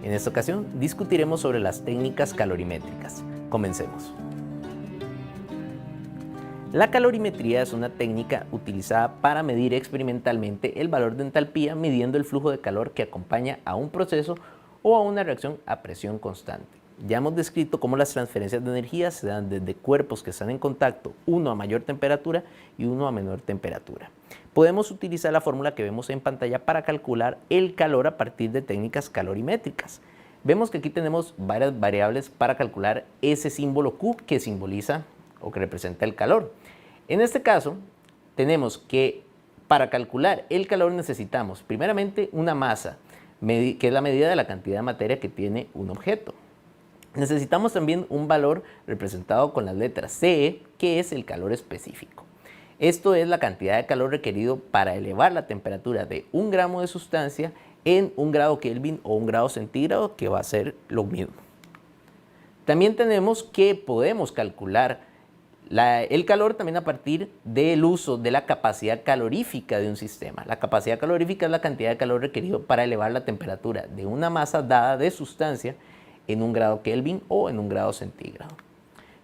En esta ocasión discutiremos sobre las técnicas calorimétricas. Comencemos. La calorimetría es una técnica utilizada para medir experimentalmente el valor de entalpía midiendo el flujo de calor que acompaña a un proceso o a una reacción a presión constante. Ya hemos descrito cómo las transferencias de energía se dan desde cuerpos que están en contacto, uno a mayor temperatura y uno a menor temperatura. Podemos utilizar la fórmula que vemos en pantalla para calcular el calor a partir de técnicas calorimétricas. Vemos que aquí tenemos varias variables para calcular ese símbolo Q que simboliza o que representa el calor. En este caso, tenemos que para calcular el calor necesitamos primeramente una masa, que es la medida de la cantidad de materia que tiene un objeto. Necesitamos también un valor representado con las letras CE, que es el calor específico. Esto es la cantidad de calor requerido para elevar la temperatura de 1 gramo de sustancia en 1 grado Kelvin o 1 grado centígrado, que va a ser lo mismo. También tenemos que podemos calcular el calor también a partir del uso de la capacidad calorífica de un sistema. La capacidad calorífica es la cantidad de calor requerido para elevar la temperatura de una masa dada de sustancia en 1 grado Kelvin o en 1 grado centígrado.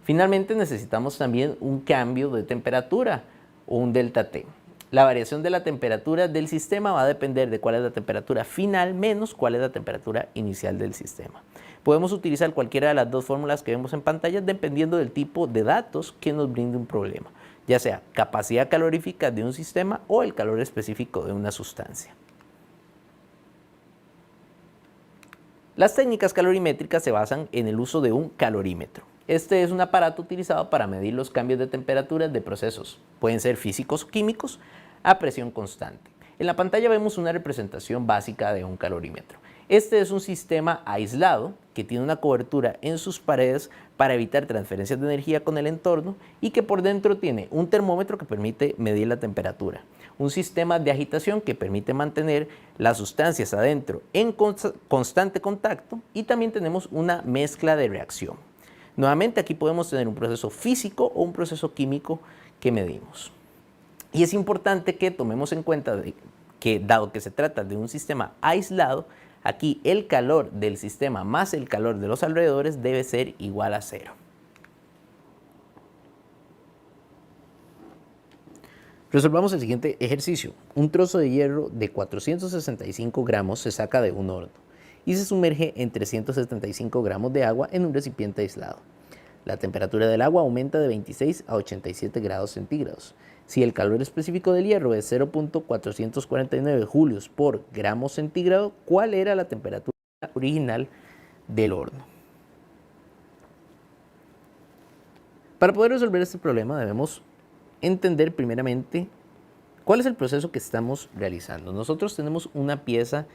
Finalmente necesitamos también un cambio de temperatura o un delta T. La variación de la temperatura del sistema va a depender de cuál es la temperatura final menos cuál es la temperatura inicial del sistema. Podemos utilizar cualquiera de las dos fórmulas que vemos en pantalla dependiendo del tipo de datos que nos brinde un problema, ya sea capacidad calorífica de un sistema o el calor específico de una sustancia. Las técnicas calorimétricas se basan en el uso de un calorímetro. Este es un aparato utilizado para medir los cambios de temperatura de procesos, pueden ser físicos o químicos, a presión constante. En la pantalla vemos una representación básica de un calorímetro. Este es un sistema aislado que tiene una cobertura en sus paredes para evitar transferencias de energía con el entorno y que por dentro tiene un termómetro que permite medir la temperatura, un sistema de agitación que permite mantener las sustancias adentro en constante contacto y también tenemos una mezcla de reacción. Nuevamente aquí podemos tener un proceso físico o un proceso químico que medimos. Y es importante que tomemos en cuenta que dado que se trata de un sistema aislado, aquí el calor del sistema más el calor de los alrededores debe ser igual a 0. Resolvamos el siguiente ejercicio. Un trozo de hierro de 465 gramos se saca de un horno y se sumerge en 375 gramos de agua en un recipiente aislado. La temperatura del agua aumenta de 26 a 87 grados centígrados. Si el calor específico del hierro es 0.449 julios por gramo centígrado, ¿cuál era la temperatura original del horno? Para poder resolver este problema debemos entender primeramente cuál es el proceso que estamos realizando. Nosotros tenemos una pieza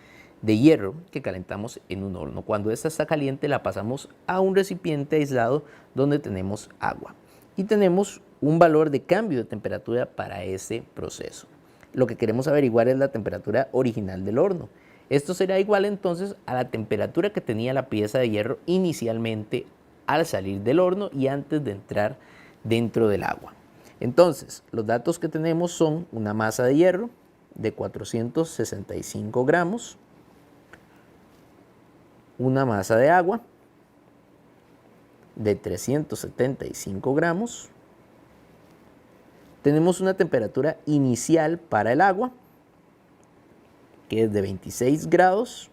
de hierro que calentamos en un horno. Cuando esta está caliente la pasamos a un recipiente aislado donde tenemos agua y tenemos un valor de cambio de temperatura para ese proceso. Lo que queremos averiguar es la temperatura original del horno. Esto será igual entonces a la temperatura que tenía la pieza de hierro inicialmente al salir del horno y antes de entrar dentro del agua. Entonces, los datos que tenemos son una masa de hierro de 465 gramos, una masa de agua de 375 gramos, tenemos una temperatura inicial para el agua, que es de 26 grados,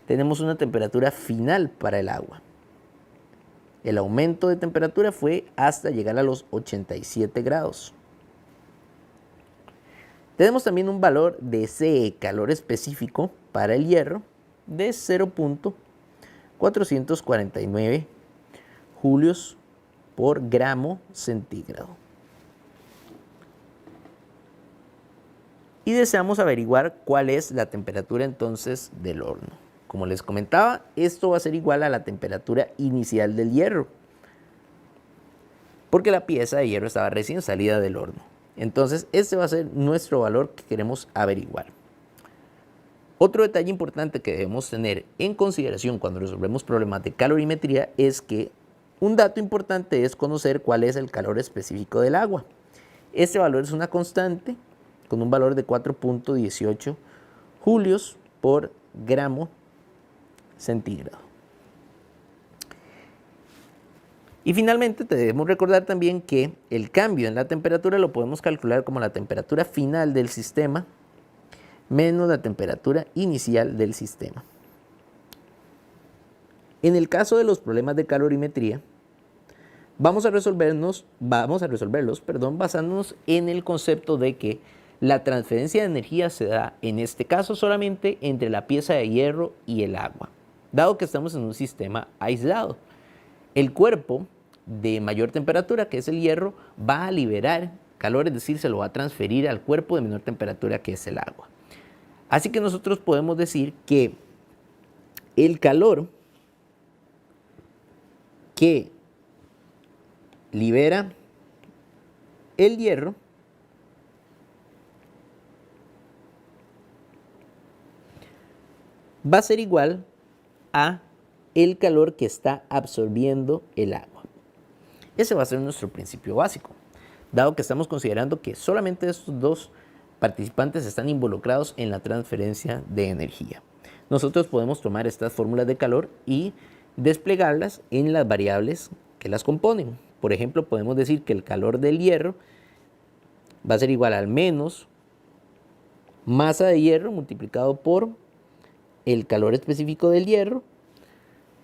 tenemos una temperatura final para el agua. El aumento de temperatura fue hasta llegar a los 87 grados. Tenemos también un valor de CE, calor específico, para el hierro de 0.449 julios por gramo centígrado. Y deseamos averiguar cuál es la temperatura entonces del horno. Como les comentaba, esto va a ser igual a la temperatura inicial del hierro, porque la pieza de hierro estaba recién salida del horno. Entonces, este va a ser nuestro valor que queremos averiguar. Otro detalle importante que debemos tener en consideración cuando resolvemos problemas de calorimetría es que un dato importante es conocer cuál es el calor específico del agua. Este valor es una constante con un valor de 4.18 julios por gramo centígrado. Y finalmente debemos recordar también que el cambio en la temperatura lo podemos calcular como la temperatura final del sistema menos la temperatura inicial del sistema. En el caso de los problemas de calorimetría, vamos a resolverlos, basándonos en el concepto de que la transferencia de energía se da, en este caso, solamente entre la pieza de hierro y el agua, dado que estamos en un sistema aislado. El cuerpo de mayor temperatura, que es el hierro, va a liberar calor, es decir, se lo va a transferir al cuerpo de menor temperatura, que es el agua. Así que nosotros podemos decir que el calor que libera el hierro va a ser igual a el calor que está absorbiendo el agua. Ese va a ser nuestro principio básico, dado que estamos considerando que solamente estos dos participantes están involucrados en la transferencia de energía. Nosotros podemos tomar estas fórmulas de calor y desplegarlas en las variables que las componen. Por ejemplo, podemos decir que el calor del hierro va a ser igual al menos masa de hierro multiplicado por el calor específico del hierro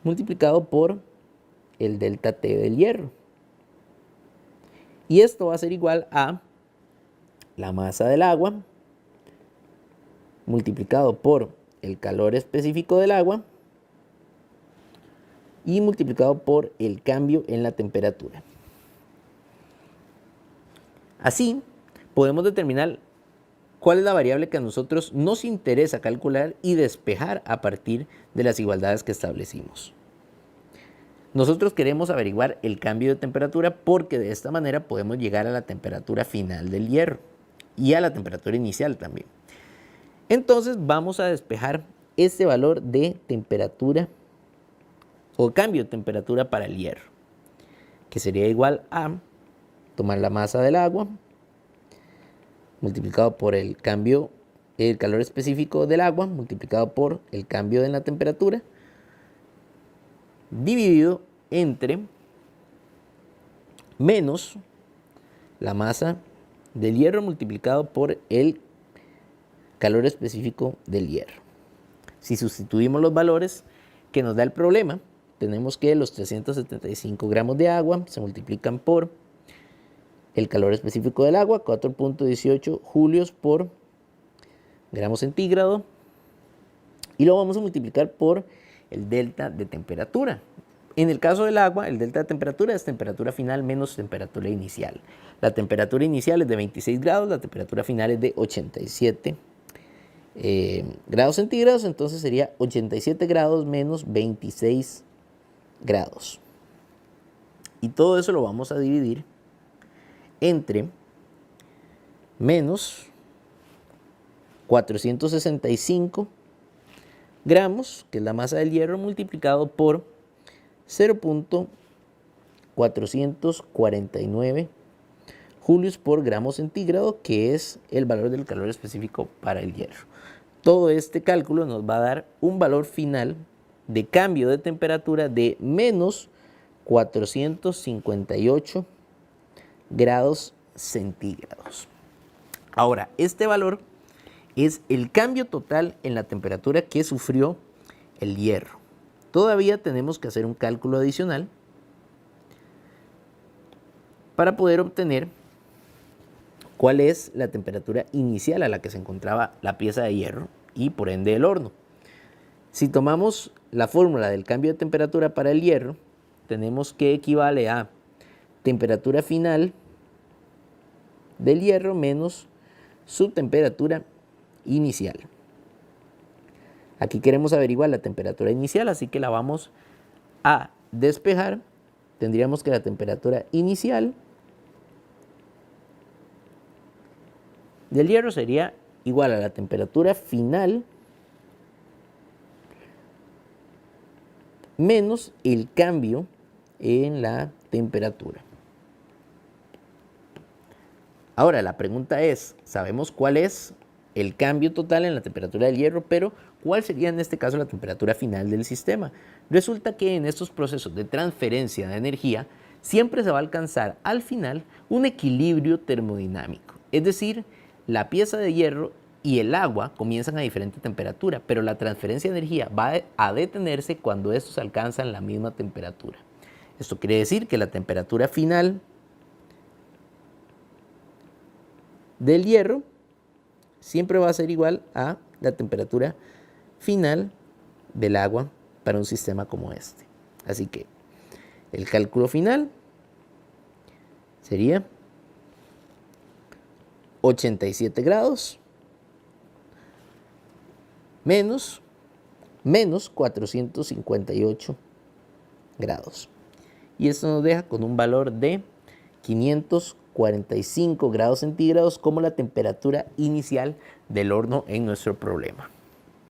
multiplicado por el delta T del hierro. Y esto va a ser igual a la masa del agua multiplicado por el calor específico del agua y multiplicado por el cambio en la temperatura. Así, podemos determinar cuál es la variable que a nosotros nos interesa calcular y despejar a partir de las igualdades que establecimos. Nosotros queremos averiguar el cambio de temperatura porque de esta manera podemos llegar a la temperatura final del hierro y a la temperatura inicial también. Entonces vamos a despejar este valor de temperatura o cambio de temperatura para el hierro, que sería igual a tomar la masa del agua multiplicado por el calor específico del agua multiplicado por el cambio en la temperatura dividido entre menos la masa del hierro multiplicado por el calor específico del hierro. Si sustituimos los valores que nos da el problema, tenemos que los 375 gramos de agua se multiplican por el calor específico del agua, 4.18 julios por gramo centígrado, y lo vamos a multiplicar por el delta de temperatura. En el caso del agua, el delta de temperatura es temperatura final menos temperatura inicial. La temperatura inicial es de 26 grados, la temperatura final es de 87 grados centígrados, entonces sería 87 grados menos 26 grados. Y todo eso lo vamos a dividir entre menos 465 gramos, que es la masa del hierro, multiplicado por 0.449 julios por gramo centígrado, que es el valor del calor específico para el hierro. Todo este cálculo nos va a dar un valor final de cambio de temperatura de menos 458 grados centígrados. Ahora, este valor es el cambio total en la temperatura que sufrió el hierro. Todavía tenemos que hacer un cálculo adicional para poder obtener cuál es la temperatura inicial a la que se encontraba la pieza de hierro y por ende el horno. Si tomamos la fórmula del cambio de temperatura para el hierro, tenemos que equivale a temperatura final del hierro menos su temperatura inicial. Aquí queremos averiguar la temperatura inicial, así que la vamos a despejar. Tendríamos que la temperatura inicial del hierro sería igual a la temperatura final menos el cambio en la temperatura. Ahora la pregunta es, ¿sabemos cuál es el cambio total en la temperatura del hierro, pero ¿cuál sería en este caso la temperatura final del sistema? Resulta que en estos procesos de transferencia de energía siempre se va a alcanzar al final un equilibrio termodinámico, es decir, la pieza de hierro y el agua comienzan a diferente temperatura, pero la transferencia de energía va a detenerse cuando estos alcanzan la misma temperatura. Esto quiere decir que la temperatura final del hierro siempre va a ser igual a la temperatura final del agua para un sistema como este. Así que el cálculo final sería 87 grados menos 458 grados. Y esto nos deja con un valor de 545 grados centígrados como la temperatura inicial del horno en nuestro problema.